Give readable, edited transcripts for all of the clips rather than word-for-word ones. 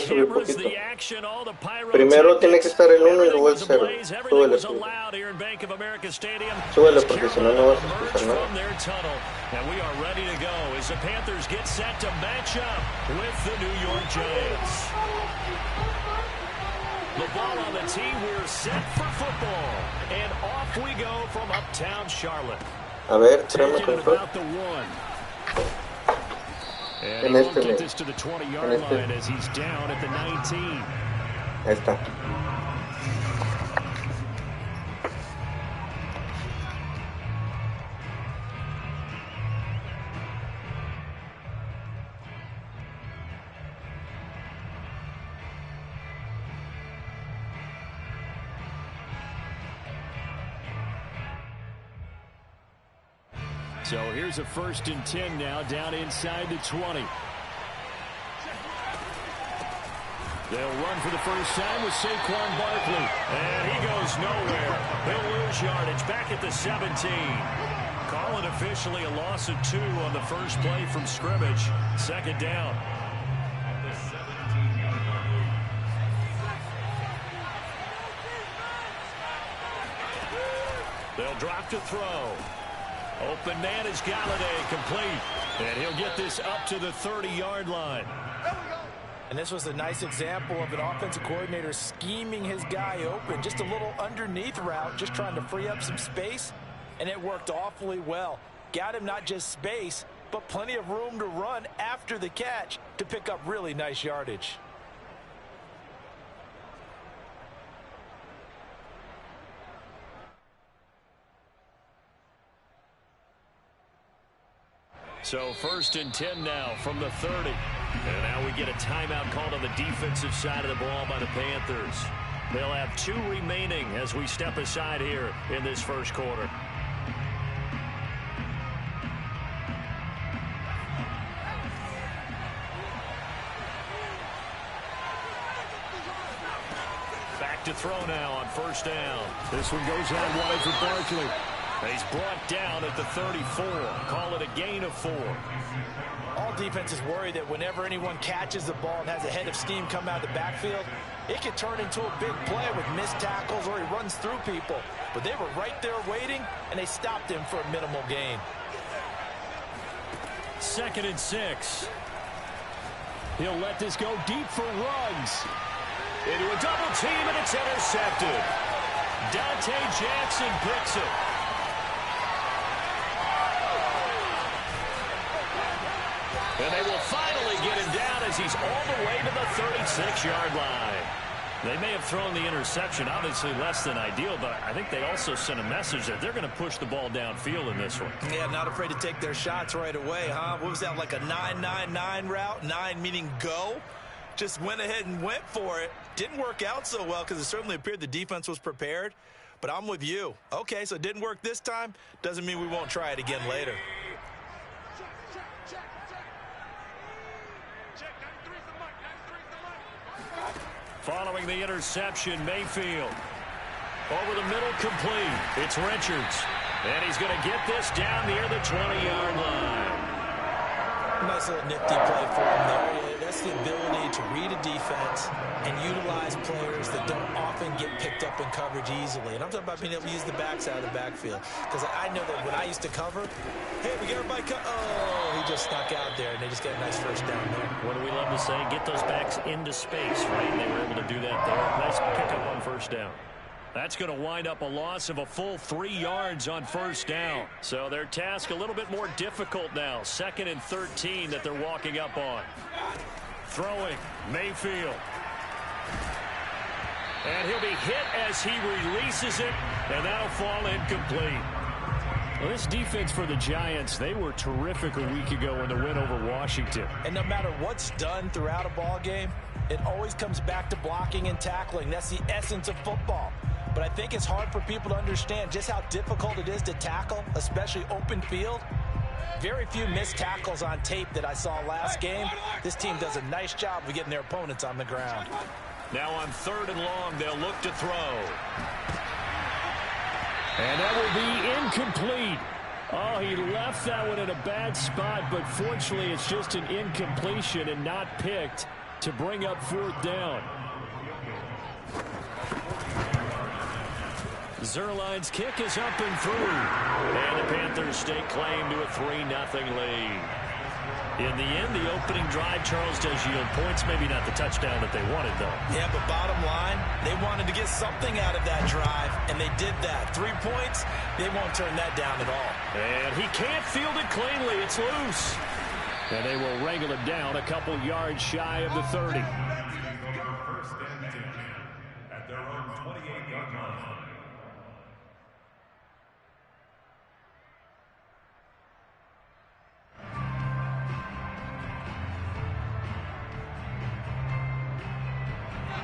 subir poquito. Primero tiene que estar el 1 y luego el 0. Súbele, súbele porque si no, no vas a escuchar nada. And we are ready to go as the Panthers get set to match up with the New York Giants. The ball on the tee, we're set for football. And off we go from uptown Charlotte. A ver, tráeme control. En este, en este. Ahí está. So here's a 1st and 10 now, down inside the 20. They'll run for the first time with Saquon Barkley. And he goes nowhere. He'll lose yardage back at the 17. Call it officially a loss of 2 on the first play from scrimmage. 2nd down. They'll drop to throw. Open man is Galladay, complete. And he'll get this up to the 30-yard line. And this was a nice example of an offensive coordinator scheming his guy open. Just a little underneath route, just trying to free up some space. And it worked awfully well. Got him not just space, but plenty of room to run after the catch to pick up really nice yardage. So 1st and 10 now from the 30. And now we get a timeout called on the defensive side of the ball by the Panthers. They'll have 2 remaining as we step aside here in this first quarter. Back to throw now on 1st down. This one goes out wide for Barkley. He's brought down at the 34. Call it a gain of 4. All defenses worry that whenever anyone catches the ball and has a head of steam come out of the backfield, it could turn into a big play with missed tackles or he runs through people. But they were right there waiting, and they stopped him for a minimal gain. 2nd and 6. He'll let this go deep for runs. Into a double team, and it's intercepted. Dante Jackson picks it. And they will finally get him down as he's all the way to the 36-yard line. They may have thrown the interception, obviously less than ideal, but I think they also sent a message that they're going to push the ball downfield in this one. Yeah, not afraid to take their shots right away, huh? What was that, like a 9-9-9 route? 9 meaning go? Just went ahead and went for it. Didn't work out so well because it certainly appeared the defense was prepared. But I'm with you. Okay, so it didn't work this time. Doesn't mean we won't try it again later. Following the interception, Mayfield. Over the middle, complete. It's Richards. And he's going to get this down near the 20-yard line. Nice little nifty play for him there. That's the ability to read a defense and utilize players that don't often get picked up in coverage easily. And I'm talking about being able to use the backside of the backfield. Because I know that when I used to cover, hey, we got everybody oh, he just snuck out there, and they just got a nice first down there. What do we love to say? Get those backs into space, right? And they were able to do that there. Nice pickup on 1st down. That's going to wind up a loss of a full 3 yards on 1st down. So their task a little bit more difficult now. 2nd and 13 that they're walking up on. Throwing, Mayfield. And he'll be hit as he releases it, and that'll fall incomplete. Well, this defense for the Giants, they were terrific a week ago in the win over Washington. And no matter what's done throughout a ball game, it always comes back to blocking and tackling. That's the essence of football. But I think it's hard for people to understand just how difficult it is to tackle, especially open field. Very few missed tackles on tape that I saw last game. This team does a nice job of getting their opponents on the ground. Now on 3rd and long, they'll look to throw. And that will be incomplete. Oh, he left that one in a bad spot, but fortunately it's just an incompletion and not picked. to bring up 4th down. Zerline's kick is up and through. And the Panthers stake claim to a 3-0 lead. In the end, the opening drive, Charles, does yield points. Maybe not the touchdown that they wanted, though. Yeah, but bottom line, they wanted to get something out of that drive, and they did that. 3 points, they won't turn that down at all. And he can't field it cleanly. It's loose. And they will wrangle it down a couple yards shy of the 30. First and 10 at their own 28-yard line.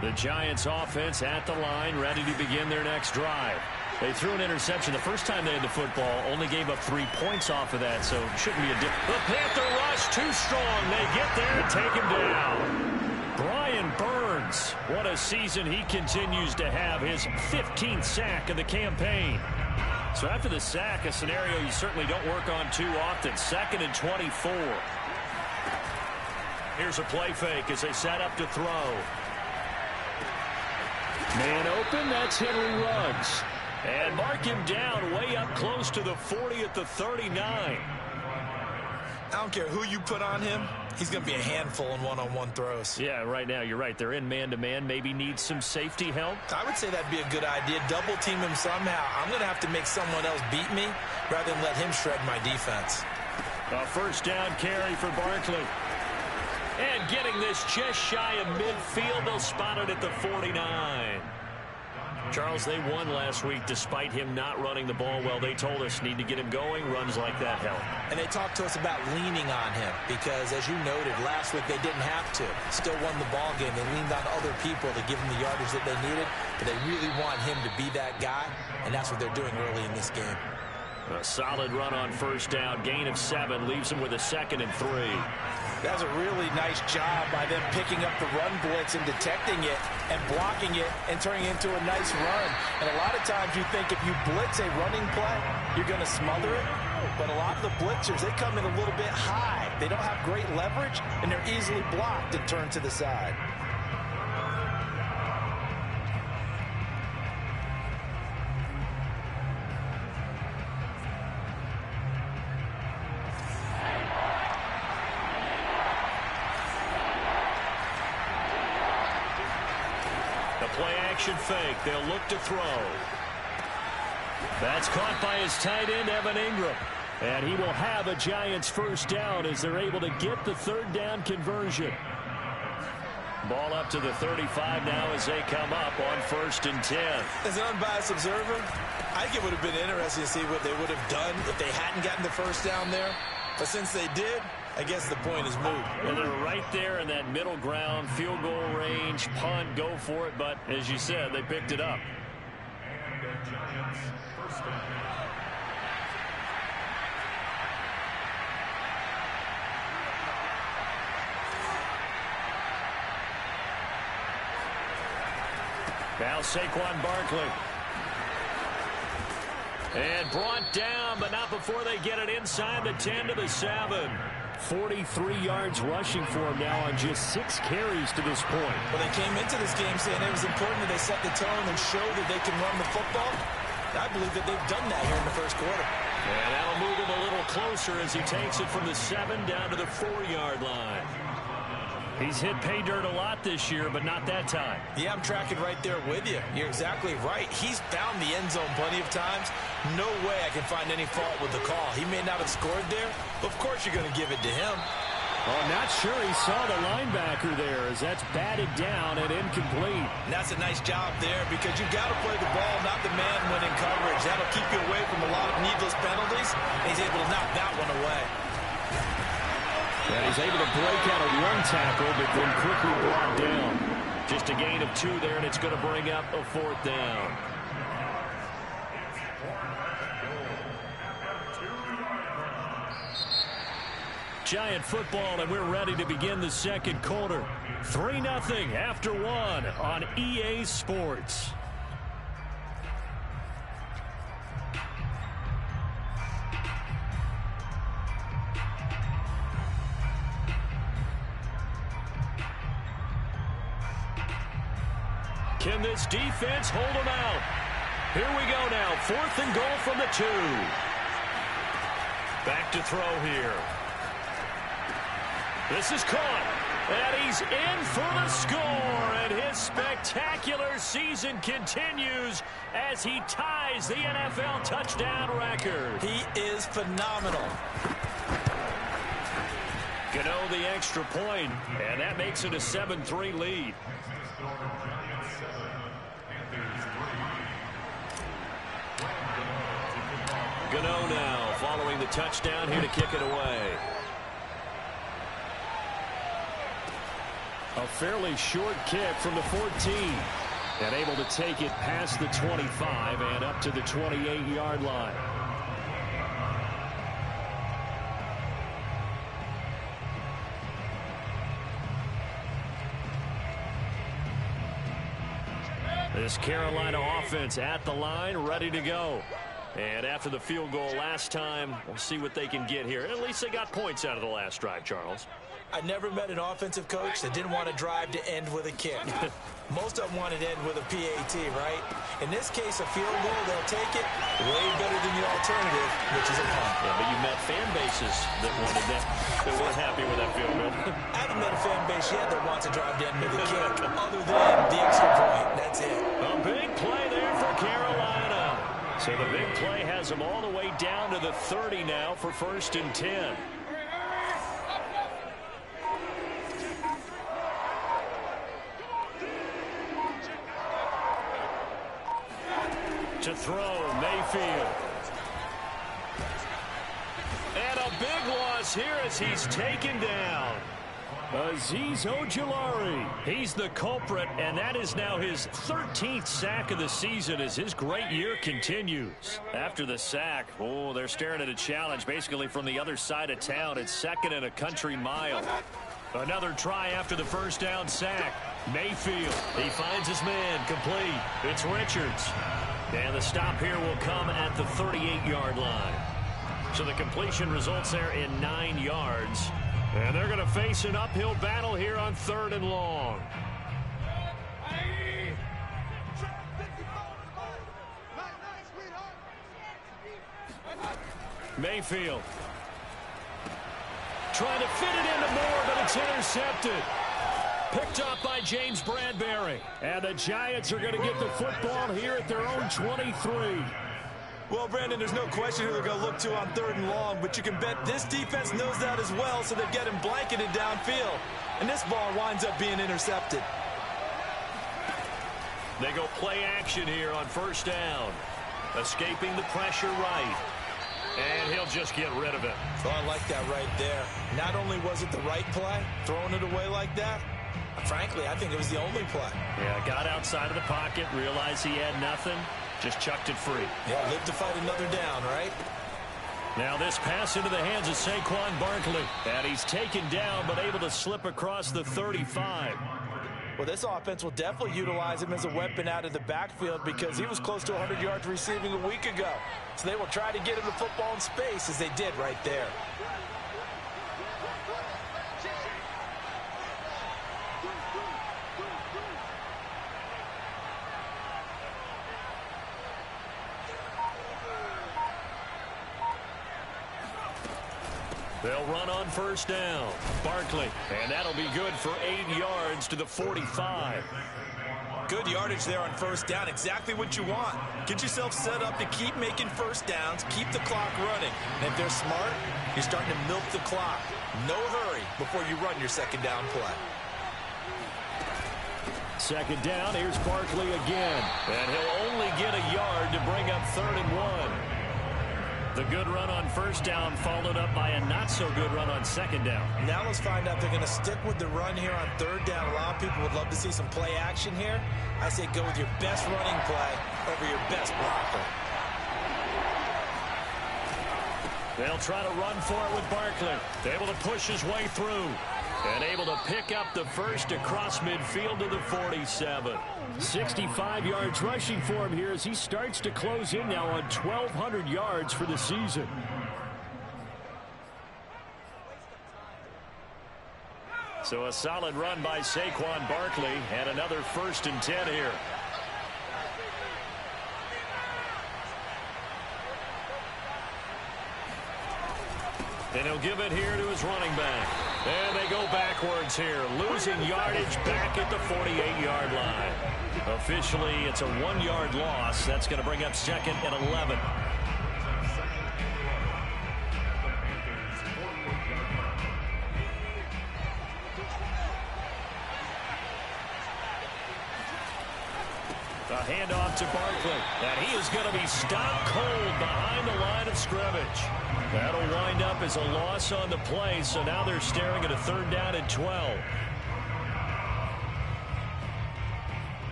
The Giants offense at the line, ready to begin their next drive. They threw an interception the first time they had the football, only gave up 3 points off of that, so it shouldn't be a difference. The Panther rush too strong. They get there and take him down. Brian Burns, what a season he continues to have, his 15th sack of the campaign. So after the sack, a scenario you certainly don't work on too often. 2nd and 24. Here's a play fake as they set up to throw. Man open, that's Henry Ruggs. And mark him down way up close to the 40 at the 39. I don't care who you put on him. He's going to be a handful in one-on-one throws. Yeah, right now, you're right. They're in man-to-man. Maybe need some safety help. I would say that'd be a good idea. Double team him somehow. I'm going to have to make someone else beat me rather than let him shred my defense. A first down carry for Barkley. And getting this just shy of midfield, they'll spot it at the 49. Charles, they won last week despite him not running the ball well. They told us need to get him going. Runs like that help. And they talked to us about leaning on him because, as you noted, last week they didn't have to. Still won the ball game. They leaned on other people to give them the yardage that they needed, but they really want him to be that guy, and that's what they're doing early in this game. A solid run on first down. Gain of 7 leaves them with a 2nd and 3. That's a really nice job by them picking up the run blitz and detecting it and blocking it and turning it into a nice run. And a lot of times you think if you blitz a running play, you're going to smother it. But a lot of the blitzers, they come in a little bit high. They don't have great leverage, and they're easily blocked and turned to the side. Play-action fake. They'll look to throw. That's caught by his tight end, Evan Ingram. And he will have a Giants first down as they're able to get the 3rd down conversion. Ball up to the 35 now as they come up on 1st and 10. As an unbiased observer, I think it would have been interesting to see what they would have done if they hadn't gotten the first down there. But since they did, I guess the point is moot. And they're right there in that middle ground, field goal range, punt, go for it. But as you said, they picked it up. And the Giants first down. Now Saquon Barkley. And brought down, but not before they get it inside the 10 to the 7. 43 yards rushing for him now on just 6 carries to this point. Well, they came into this game saying it was important that they set the tone and show that they can run the football. I believe that they've done that here in the first quarter. And that'll move him a little closer as he takes it from the 7 down to the 4-yard line. He's hit pay dirt a lot this year, but not that time. Yeah, I'm tracking right there with you. You're exactly right. He's found the end zone plenty of times. No way I can find any fault with the call. He may not have scored there, but of course you're going to give it to him. Oh, I'm not sure he saw the linebacker there as that's batted down and incomplete. And that's a nice job there because you've got to play the ball, not the man when in coverage. That'll keep you away from a lot of needless penalties. And he's able to knock that one away. And he's able to break out of one tackle, but then quickly brought down. Just a gain of 2 there, and it's going to bring up a 4th down. Giant football, and we're ready to begin the second quarter. 3-0 after 1 on EA Sports. Can this defense hold them out? Here we go now. 4th and goal from the 2. Back to throw here. This is caught. And he's in for the score. And his spectacular season continues as he ties the NFL touchdown record. He is phenomenal. Gano the extra point, and that makes it a 7-3 lead. Gano now following the touchdown here to kick it away. A fairly short kick from the 14. And able to take it past the 25 and up to the 28-yard line. This Carolina offense at the line, ready to go. And after the field goal last time, we'll see what they can get here. At least they got points out of the last drive, Charles. I never met an offensive coach that didn't want to drive to end with a kick. Most of them wanted to end with a PAT, right? In this case, a field goal, they'll take it way better than the alternative, which is a punt. Yeah, but you met fan bases that wanted that, that weren't happy with that field goal. I haven't met a fan base yet that wants to drive to end with a kick, other than the extra point. That's it. A big play there for Carolina. So the big play has them all the way down to the 30 now for 1st and 10. To throw, Mayfield. And a big loss here as he's taken down. Azeez Ojulari. He's the culprit, and that is now his 13th sack of the season as his great year continues. After the sack, oh, they're staring at a challenge basically from the other side of town. It's 2nd and a country mile. Another try after the first down sack. Mayfield, he finds his man, complete. It's Richards. And the stop here will come at the 38-yard line. So the completion results there in 9 yards. And they're going to face an uphill battle here on 3rd and long. Mayfield. Trying to fit it into Moore, but it's intercepted. Picked up by James Bradbury. And the Giants are going to get the football here at their own 23. Well, Brandon, there's no question who they're going to look to on 3rd and long, but you can bet this defense knows that as well, so they're getting blanketed downfield. And this ball winds up being intercepted. They go play action here on 1st down. Escaping the pressure right. And he'll just get rid of it. Oh, I like that right there. Not only was it the right play, throwing it away like that, frankly, I think it was the only play. Yeah, got outside of the pocket, realized he had nothing, just chucked it free. Yeah, live to fight another down, right? Now this pass into the hands of Saquon Barkley. And he's taken down, but able to slip across the 35. Well, this offense will definitely utilize him as a weapon out of the backfield because he was close to 100 yards receiving a week ago. So they will try to get him the football in space as they did right there. They'll run on 1st down. Barkley, and that'll be good for 8 yards to the 45. Good yardage there on 1st down. Exactly what you want. Get yourself set up to keep making 1st downs, keep the clock running. And if they're smart, you're starting to milk the clock. No hurry before you run your 2nd down play. 2nd down, here's Barkley again. And he'll only get a yard to bring up 3rd and 1. The good run on 1st down followed up by a not-so-good run on 2nd down. Now let's find out if they're going to stick with the run here on 3rd down. A lot of people would love to see some play action here. I say go with your best running play over your best blocker. They'll try to run for it with Barkley. Able to push his way through. And able to pick up the first across midfield to the 47. 65 yards rushing for him here as he starts to close in now on 1,200 yards for the season. So a solid run by Saquon Barkley and another 1st and 10 here. And he'll give it here to his running back. And they go backwards here, losing yardage back at the 48-yard line. Officially, it's a 1-yard loss. That's going to bring up 2nd and 11. A handoff to Barkley. And he is going to be stopped cold behind the line of scrimmage. That'll wind up as a loss on the play, so now they're staring at a 3rd down and 12.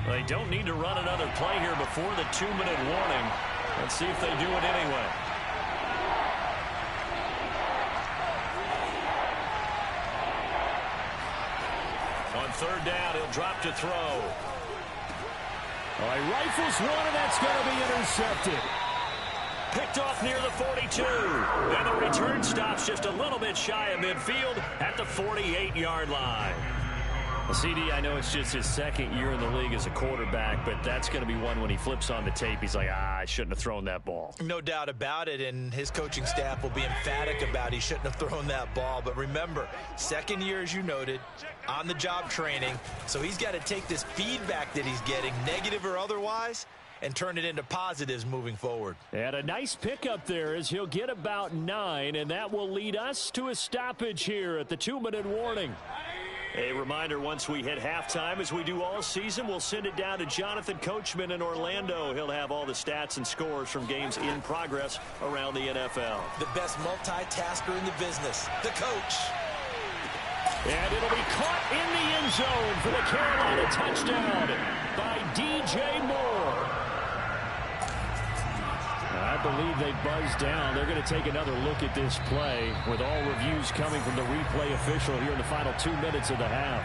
They don't need to run another play here before the 2-minute warning. Let's see if they do it anyway. On 3rd down, he'll drop to throw. All right, rifles one, and that's going to be intercepted. Picked off near the 42. And the return stops just a little bit shy of midfield at the 48-yard line. Well, CD, I know it's just his 2nd year in the league as a quarterback, but that's going to be one when he flips on the tape. He's like, I shouldn't have thrown that ball. No doubt about it, and his coaching staff will be emphatic about he shouldn't have thrown that ball. But remember, 2nd year, as you noted, on-the-job training, so he's got to take this feedback that he's getting, negative or otherwise, and turn it into positives moving forward. And a nice pickup there as he'll get about 9, and that will lead us to a stoppage here at the 2-minute warning. A reminder, once we hit halftime, as we do all season, we'll send it down to Jonathan Coachman in Orlando. He'll have all the stats and scores from games in progress around the NFL. The best multitasker in the business, the coach. And it'll be caught in the end zone for the Carolina touchdown by DJ Moore. I believe they buzzed down. They're going to take another look at this play with all reviews coming from the replay official here in the final 2 minutes of the half.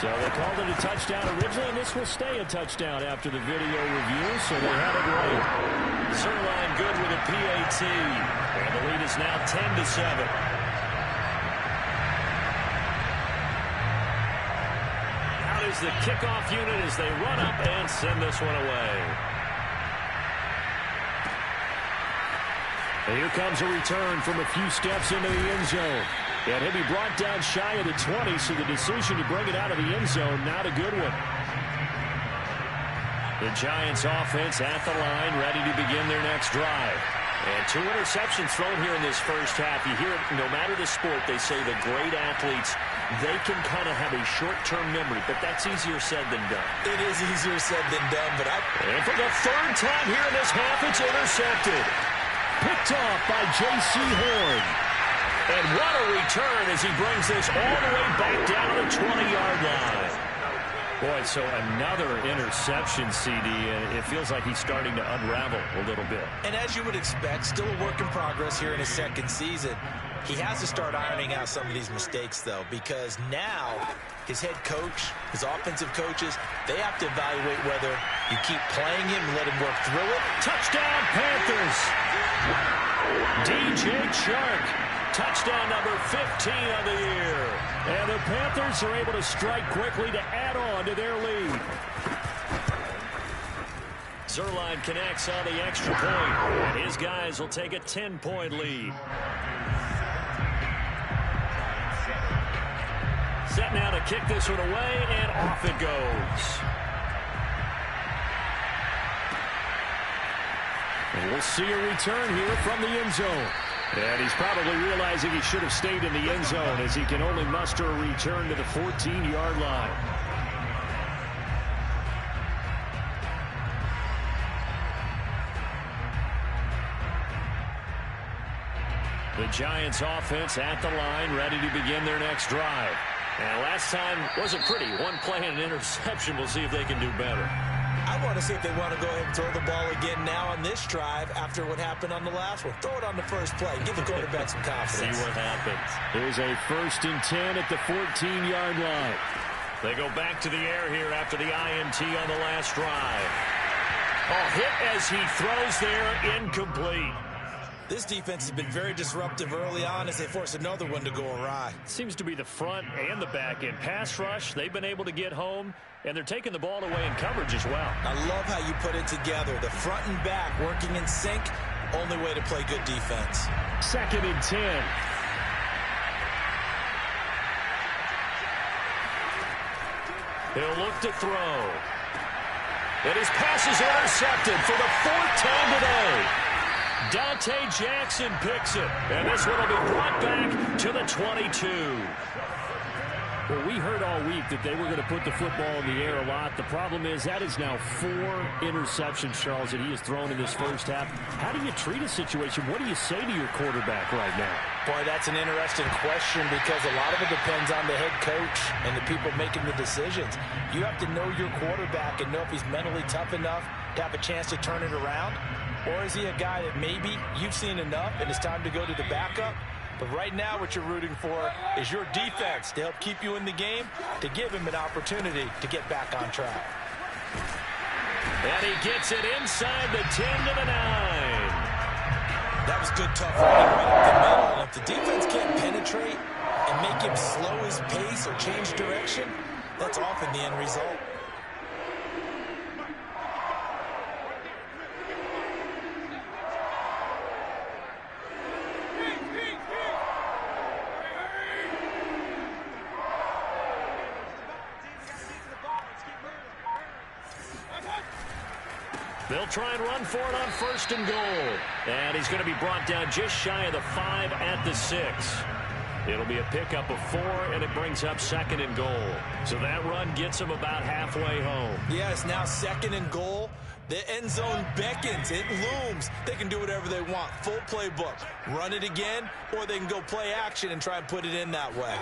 So they called it a touchdown originally, and this will stay a touchdown after the video review, so they had it right. Zerline good with a PAT, and the lead is now 10-7. Is the kickoff unit as they run up and send this one away. And here comes a return from a few steps into the end zone. And he'll be brought down shy of the 20, so the decision to bring it out of the end zone, not a good one. The Giants offense at the line, ready to begin their next drive. And 2 interceptions thrown here in this first half. You hear it, no matter the sport, they say the great athletes, they can kind of have a short-term memory, but that's easier said than done. It is easier said than done, but And for the 3rd time here in this half, it's intercepted. Picked off by J.C. Horn. And what a return as he brings this all the way back down to the 20-yard line. Boy, so another interception, CD, and it feels like he's starting to unravel a little bit. And as you would expect, still a work in progress here in his 2nd season. He has to start ironing out some of these mistakes, though, because now his head coach, his offensive coaches, they have to evaluate whether you keep playing him and let him work through it. Touchdown, Panthers! DJ Chark, touchdown number 15 of the year. And the Panthers are able to strike quickly to add on to their lead. Zerline connects on the extra point, and his guys will take a 10-point lead. Set now to kick this one away, and off it goes. And we'll see a return here from the end zone. And he's probably realizing he should have stayed in the end zone as he can only muster a return to the 14-yard line. The Giants offense at the line, ready to begin their next drive. And last time wasn't pretty. One play and an interception. We'll see if they can do better. I want to see if they want to go ahead and throw the ball again now on this drive after what happened on the last one. Throw it on the first play. Give the quarterback some confidence. See what happens. Here's a 1st and 10 at the 14-yard line. They go back to the air here after the INT on the last drive. Oh, hit as he throws there, incomplete. This defense has been very disruptive early on as they force another one to go awry. Seems to be the front and the back end. Pass rush, they've been able to get home, and they're taking the ball away in coverage as well. I love how you put it together. The front and back working in sync, only way to play good defense. 2nd and 10. He'll look to throw. And his pass is intercepted for the 4th time today. Dante Jackson picks it, and this one will be brought back to the 22. Well, we heard all week that they were going to put the football in the air a lot. The problem is that is now 4 interceptions, Charles, that he has thrown in this first half. How do you treat a situation? What do you say to your quarterback right now? Boy, that's an interesting question because a lot of it depends on the head coach and the people making the decisions. You have to know your quarterback and know if he's mentally tough enough to have a chance to turn it around. Or is he a guy that maybe you've seen enough and it's time to go to the backup? But right now what you're rooting for is your defense to help keep you in the game, to give him an opportunity to get back on track. And he gets it inside the 10 to the 9. That was good tough running right up the middle. And if the defense can't penetrate and make him slow his pace or change direction, that's often the end result. They'll try and run for it on 1st and goal. And he's going to be brought down just shy of the 5 at the 6. It'll be a pickup of 4, and it brings up 2nd and goal. So that run gets him about halfway home. Yeah, it's now 2nd and goal. The end zone beckons. It looms. They can do whatever they want. Full playbook. Run it again, or they can go play action and try and put it in that way.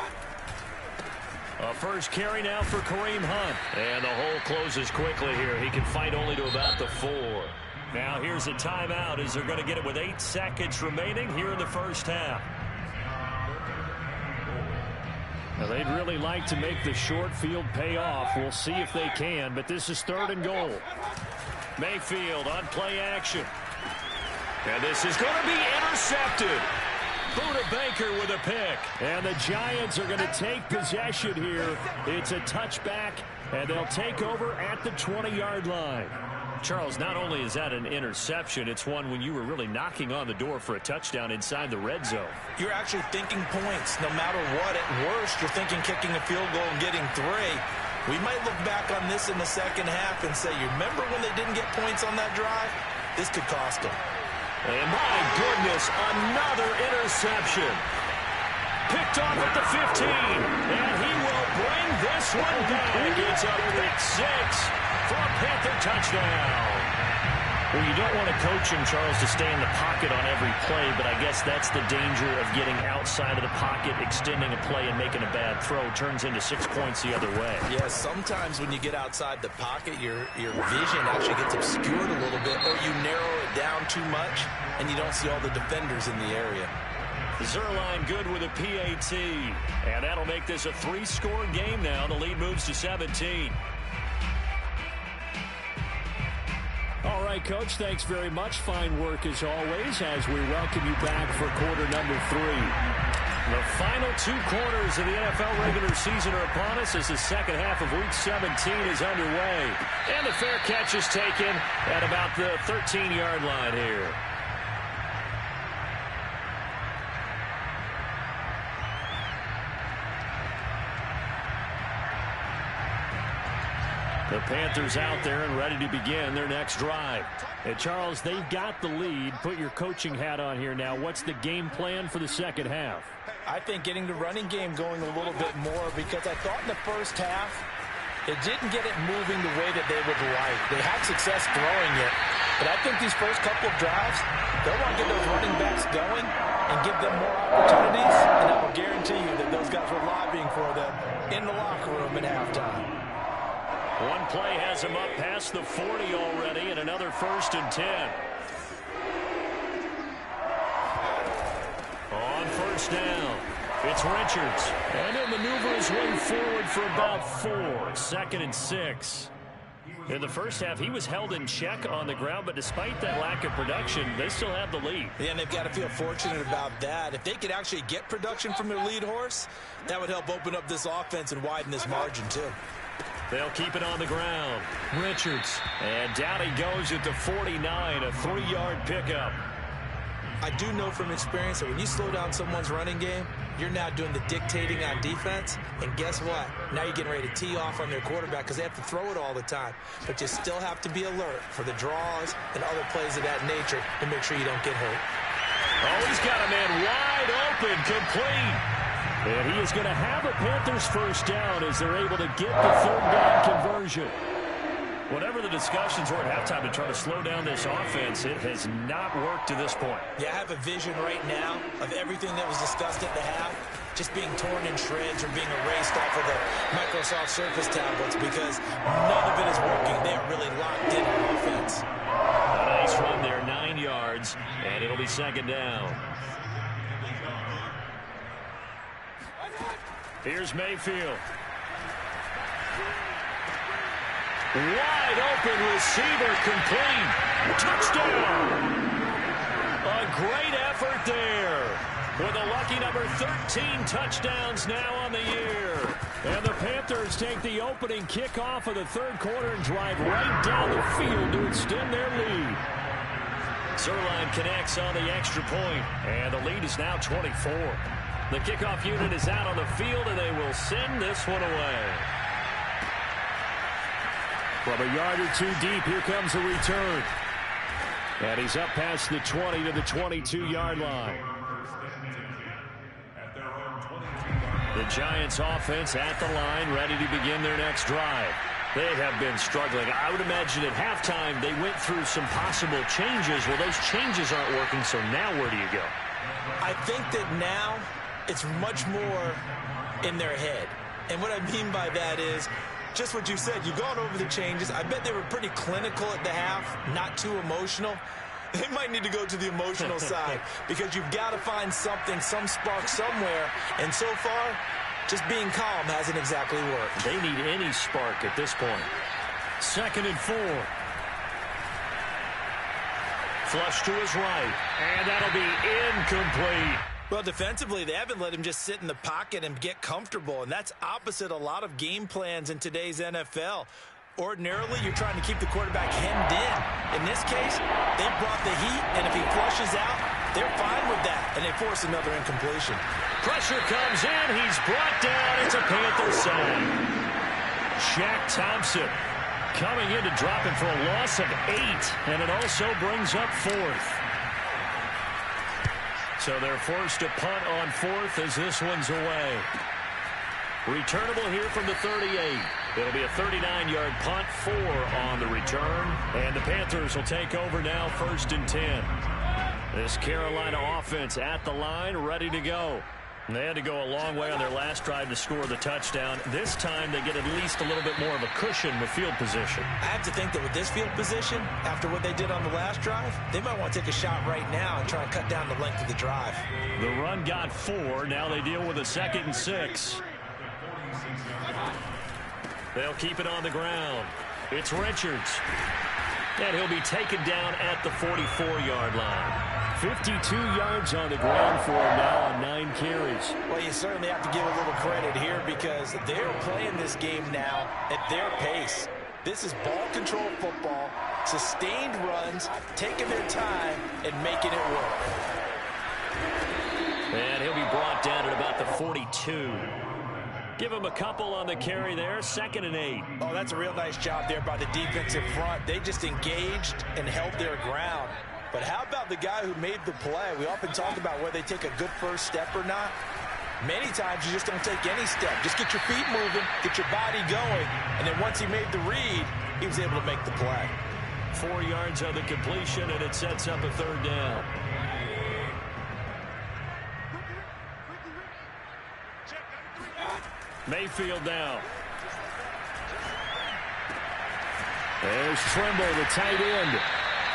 A first carry now for Kareem Hunt. And the hole closes quickly here. He can fight only to about the 4. Now here's a timeout as they're going to get it with 8 seconds remaining here in the first half. Now they'd really like to make the short field pay off. We'll see if they can, but this is 3rd and goal. Mayfield on play action. And this is going to be intercepted. Buda Baker with a pick. And the Giants are going to take possession here. It's a touchback, and they'll take over at the 20-yard line. Charles, not only is that an interception, it's one when you were really knocking on the door for a touchdown inside the red zone. You're actually thinking points no matter what. At worst, you're thinking kicking a field goal and getting 3. We might look back on this in the second half and say, you remember when they didn't get points on that drive? This could cost them. And my goodness, another interception. Picked off at the 15. And he will bring this one back. It's a pick 6 for a Panther touchdown. Well, you don't want to coach him, Charles, to stay in the pocket on every play, but I guess that's the danger of getting outside of the pocket, extending a play, and making a bad throw. Turns into 6 points the other way. Yeah, sometimes when you get outside the pocket, your vision actually gets obscured a little bit, or you narrow it down too much, and you don't see all the defenders in the area. Zerline good with a PAT, and that'll make this a 3-score game now. The lead moves to 17. All right, Coach, thanks very much. Fine work as always as we welcome you back for quarter number 3. The final 2 quarters of the NFL regular season are upon us as the second half of Week 17 is underway. And the fair catch is taken at about the 13-yard line here. The Panthers out there and ready to begin their next drive. And Charles, they've got the lead. Put your coaching hat on here now. What's the game plan for the second half? I think getting the running game going a little bit more, because I thought in the first half it didn't get it moving the way that they would like. They had success throwing it, but I think these first couple of drives, they'll want to get those running backs going and give them more opportunities, and I will guarantee you that those guys were lobbying for them in the locker room at halftime. One play has him up past the 40 already, and another 1st and 10. On 1st down, it's Richards. And he'll maneuver his way forward for about 4. 2nd and 6. In the first half, he was held in check on the ground, but despite that lack of production, they still have the lead. Yeah, and they've got to feel fortunate about that. If they could actually get production from their lead horse, that would help open up this offense and widen this margin, too. They'll keep it on the ground. Richards. And down he goes at the 49, a 3-yard pickup. I do know from experience that when you slow down someone's running game, you're now doing the dictating on defense. And guess what? Now you're getting ready to tee off on their quarterback because they have to throw it all the time. But you still have to be alert for the draws and other plays of that nature to make sure you don't get hurt. Oh, he's got a man wide open, complete. And he is going to have a Panthers first down as they're able to get the third down conversion. Whatever the discussions were at halftime to try to slow down this offense, it has not worked to this point. Yeah, I have a vision right now of everything that was discussed at the half just being torn in shreds or being erased off of the Microsoft Surface tablets because none of it is working. They are really locked in on offense. A nice run there, 9 yards, and it'll be second down. Here's Mayfield. Wide open receiver, complete. Touchdown. A great effort there. With a lucky number 13 touchdowns now on the year. And the Panthers take the opening kickoff of the third quarter and drive right down the field to extend their lead. Zerline connects on the extra point, and the lead is now 24. The kickoff unit is out on the field, and they will send this one away. From a yard or two deep, here comes a return. And he's up past the 20 to the 22-yard line. The Giants offense at the line, ready to begin their next drive. They have been struggling. I would imagine at halftime they went through some possible changes. Well, those changes aren't working, so now where do you go? I think that now it's much more in their head. And what I mean by that is just what you said. You've gone over the changes. I bet they were pretty clinical at the half, not too emotional. They might need to go to the emotional side because you've got to find something, some spark somewhere. And so far, just being calm hasn't exactly worked. They need any spark at this point. 2nd and 4. Flush to his right, and that'll be incomplete. Well, defensively, they haven't let him just sit in the pocket and get comfortable, and that's opposite a lot of game plans in today's NFL. Ordinarily, you're trying to keep the quarterback hemmed in. In this case, they brought the heat, and if he flushes out, they're fine with that, and they force another incompletion. Pressure comes in. He's brought down. It's a Panther sack. Shaq Thompson coming in to drop it for a loss of 8, and it also brings up 4th. So they're forced to punt on 4th as this one's away. Returnable here from the 38. It'll be a 39-yard punt, 4 on the return. And the Panthers will take over now, 1st and 10. This Carolina offense at the line, ready to go. And they had to go a long way on their last drive to score the touchdown. This time they get at least a little bit more of a cushion with field position. I have to think that with this field position, after what they did on the last drive, they might want to take a shot right now and try and cut down the length of the drive. The run got 4. Now they deal with a 2nd and 6. They'll keep it on the ground. It's Richards. And he'll be taken down at the 44-yard line. 52 yards on the ground for him now on 9 carries. Well, you certainly have to give a little credit here because they're playing this game now at their pace. This is ball control football, sustained runs, taking their time, and making it work. And he'll be brought down at about the 42. Give him a couple on the carry there, 2nd and 8. Oh, that's a real nice job there by the defensive front. They just engaged and held their ground. But how about the guy who made the play? We often talk about whether they take a good first step or not. Many times you just don't take any step. Just get your feet moving, get your body going, and then once he made the read, he was able to make the play. 4 yards on the completion, and it sets up a 3rd down. Mayfield now. There's Trimble, the tight end.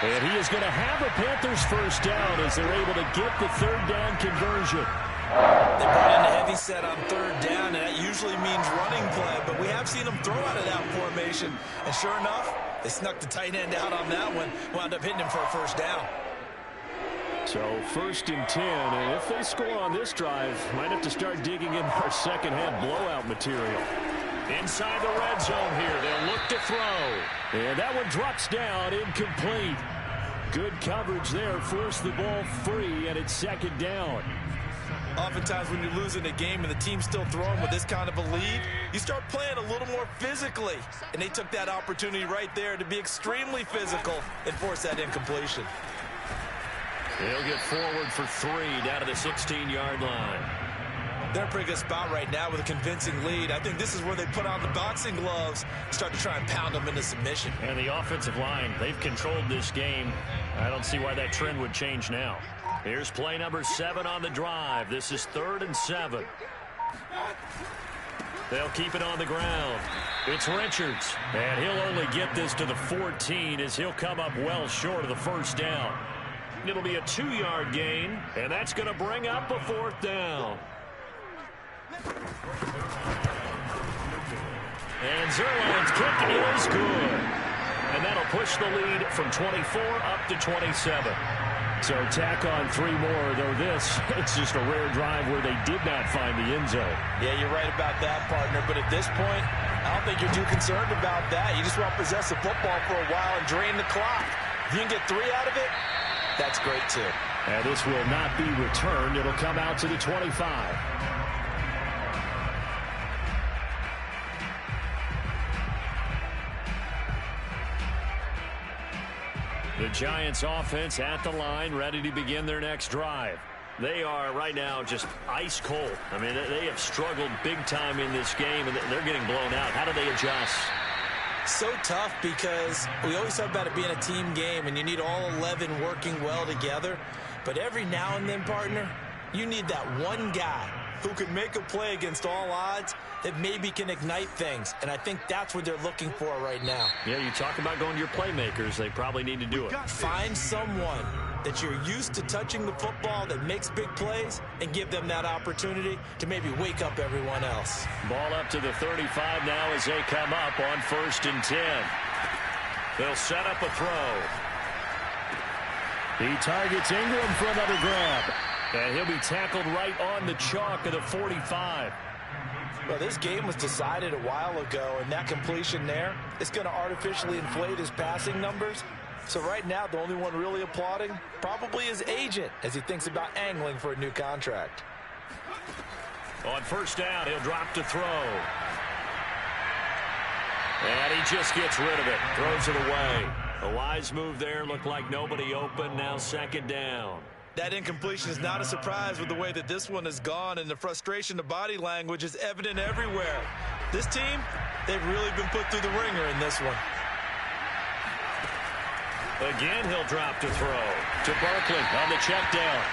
And he is going to have a Panthers first down as they're able to get the 3rd down conversion. They brought in a heavy set on 3rd down, and that usually means running play. But we have seen them throw out of that formation. And sure enough, They snuck the tight end out on that one. Wound up hitting him for a first down. So 1st and 10, and if they score on this drive, might have to start digging in our second half blowout material. Inside the red zone here, they'll look to throw. And that one drops down, incomplete. Good coverage there, forced the ball free, and it's 2nd down. Oftentimes when you're losing a game and the team's still throwing with this kind of a lead, you start playing a little more physically. And they took that opportunity right there to be extremely physical and force that incompletion. They'll get forward for 3 down to the 16-yard line. They're in a pretty good spot right now with a convincing lead. I think this is where they put on the boxing gloves and start to try and pound them into submission. And the offensive line, they've controlled this game. I don't see why that trend would change now. Here's play number 7 on the drive. This is 3rd and 7. They'll keep it on the ground. It's Richards. And he'll only get this to the 14 as he'll come up well short of the first down. It'll be a 2-yard gain, and that's going to bring up a 4th down. And Zerline's kick is good. And that'll push the lead from 24 up to 27. So tack on 3 more, though this, it's just a rare drive where they did not find the end zone. Yeah, you're right about that, partner. But at this point, I don't think you're too concerned about that. You just want to possess the football for a while and drain the clock. If you can get 3 out of it, that's great, too. And this will not be returned. It'll come out to the 25. The Giants offense at the line, ready to begin their next drive. They are right now just ice cold. I mean, they have struggled big time in this game, and they're getting blown out. How do they adjust? So tough because we always talk about it being a team game, and you need all 11 working well together. But every now and then, partner, you need that one guy who can make a play against all odds that maybe can ignite things. And I think that's what they're looking for right now. Yeah, you talk about going to your playmakers. They probably need to do it. Find someone that you're used to touching the football that makes big plays and give them that opportunity to maybe wake up everyone else. Ball up to the 35 now as they come up on 1st and 10. They'll set up a throw. He targets Ingram for another grab. And he'll be tackled right on the chalk of the 45. Well, this game was decided a while ago, and that completion there is going to artificially inflate his passing numbers. So right now, the only one really applauding probably his agent as he thinks about angling for a new contract. On 1st down, he'll drop to throw. And he just gets rid of it, throws it away. A wise move there, looked like nobody open, now 2nd down. That incompletion is not a surprise with the way that this one has gone, and the frustration, the body language is evident everywhere. This team, they've really been put through the ringer in this one. Again, he'll drop to throw to Barkley on the check down.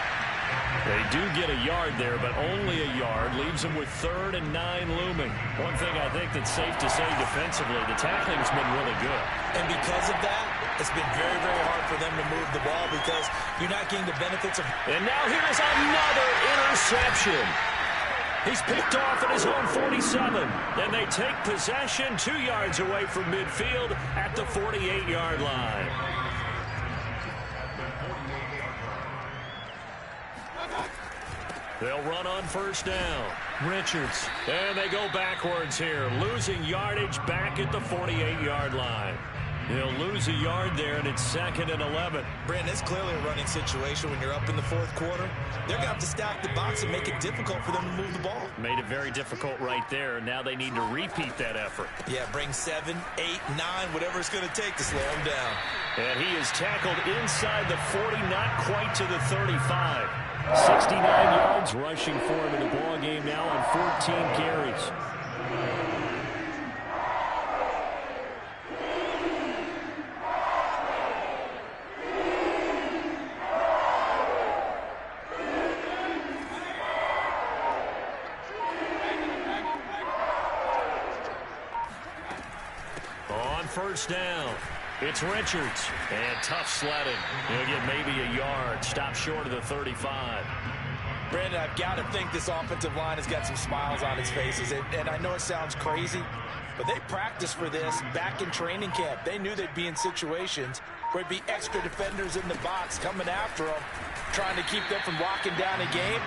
They do get a yard there, but only a yard. Leaves them with 3rd and 9 looming. One thing I think that's safe to say defensively, the tackling's been really good. And because of that, it's been very, very hard for them to move the ball because you're not getting the benefits of... And now here's another interception. He's picked off at his own 47. And they take possession 2 yards away from midfield at the 48-yard line. They'll run on 1st down. Richards. And they go backwards here, losing yardage back at the 48-yard line. They'll lose a yard there, and it's 2nd and 11. Brandon, it's clearly a running situation when you're up in the 4th quarter. They're going to have to stack the box and make it difficult for them to move the ball. Made it very difficult right there. Now they need to repeat that effort. Yeah, bring 7, 8, 9, whatever it's going to take to slow him down. And he is tackled inside the 40, not quite to the 35. 69 yards rushing for him in the ball game now on 14 carries. On 1st down, it's Richards. And tough sledding. He'll get maybe a yard. Stop short of the 35. Brandon, I've got to think this offensive line has got some smiles on its faces. And I know it sounds crazy, but they practiced for this back in training camp. They knew they'd be in situations where there'd be extra defenders in the box coming after them, trying to keep them from locking down a game.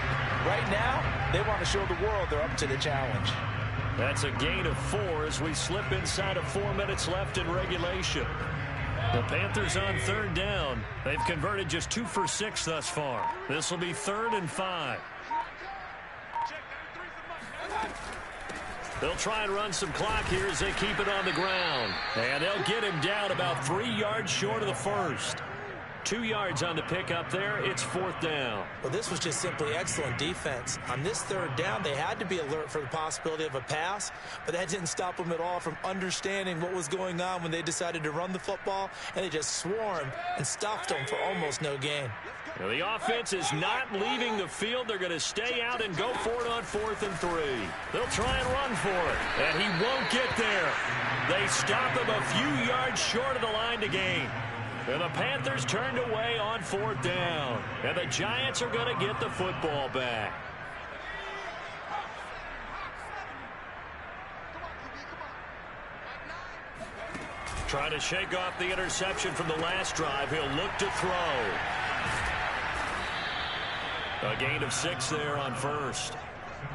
Right now, they want to show the world they're up to the challenge. That's a gain of 4 as we slip inside of 4 minutes left in regulation. The Panthers on 3rd down. They've converted just 2 for 6 thus far. This will be 3rd and 5. They'll try and run some clock here as they keep it on the ground. And they'll get him down about 3 yards short of the first. 2 yards on the pickup there. It's 4th down. Well, this was just simply excellent defense. On this 3rd down, they had to be alert for the possibility of a pass, but that didn't stop them at all from understanding what was going on when they decided to run the football, and they just swarmed and stuffed them for almost no gain. Now, the offense is not leaving the field. They're going to stay out and go for it on 4th and 3. They'll try and run for it, and he won't get there. They stop him a few yards short of the line to gain. And the Panthers turned away on 4th down. And the Giants are going to get the football back. Trying to shake off the interception from the last drive. He'll look to throw. A gain of 6 there on 1st.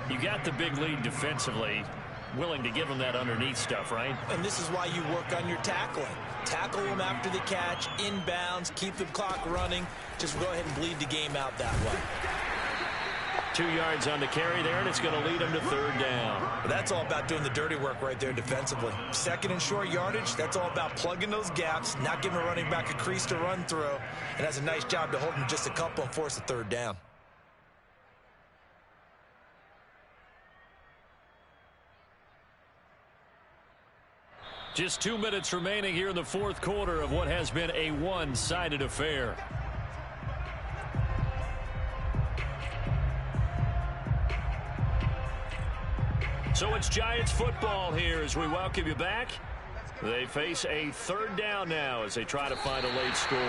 You got the big lead defensively. Willing to give them that underneath stuff, right? And this is why you work on your tackling. Tackle them after the catch, inbounds, keep the clock running. Just go ahead and bleed the game out that way. 2 yards on the carry there, and it's going to lead them to 3rd down. Well, that's all about doing the dirty work right there defensively. 2nd and short yardage, that's all about plugging those gaps, not giving a running back a crease to run through. And that's a nice job to hold them just a couple and force a 3rd down. Just 2 minutes remaining here in the 4th quarter of what has been a one-sided affair. So it's Giants football here as we welcome you back. They face a 3rd down now as they try to find a late score.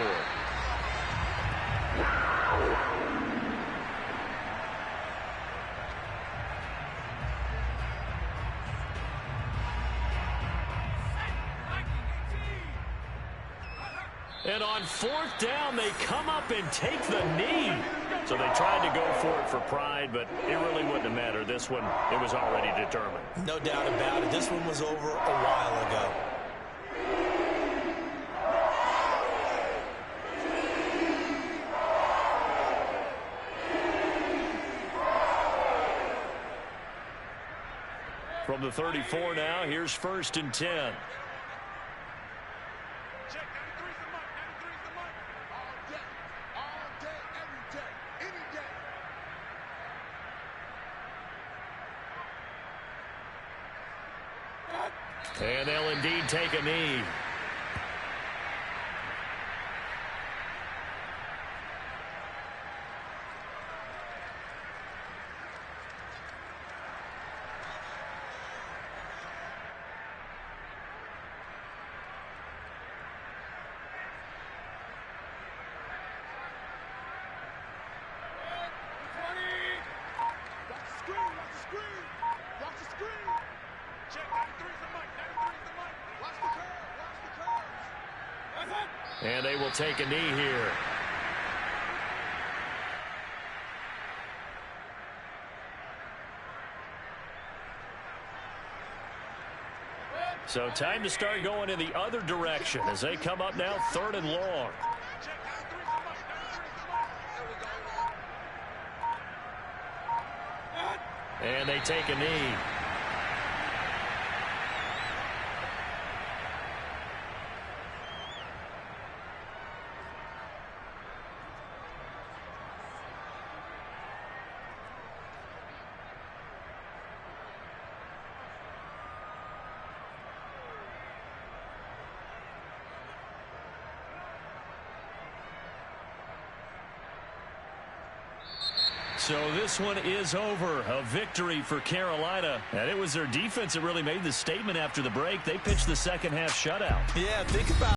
And on 4th down, they come up and take the knee. So they tried to go for it for pride, but it really wouldn't have mattered. This one, it was already determined. No doubt about it. This one was over a while ago. From the 34 now, here's 1st and 10. And they'll indeed take a knee. And they will take a knee here. So time to start going in the other direction as they come up now 3rd and long. And they take a knee. So this one is over. A victory for Carolina. And it was their defense that really made the statement after the break. They pitched the second half shutout. Yeah, think about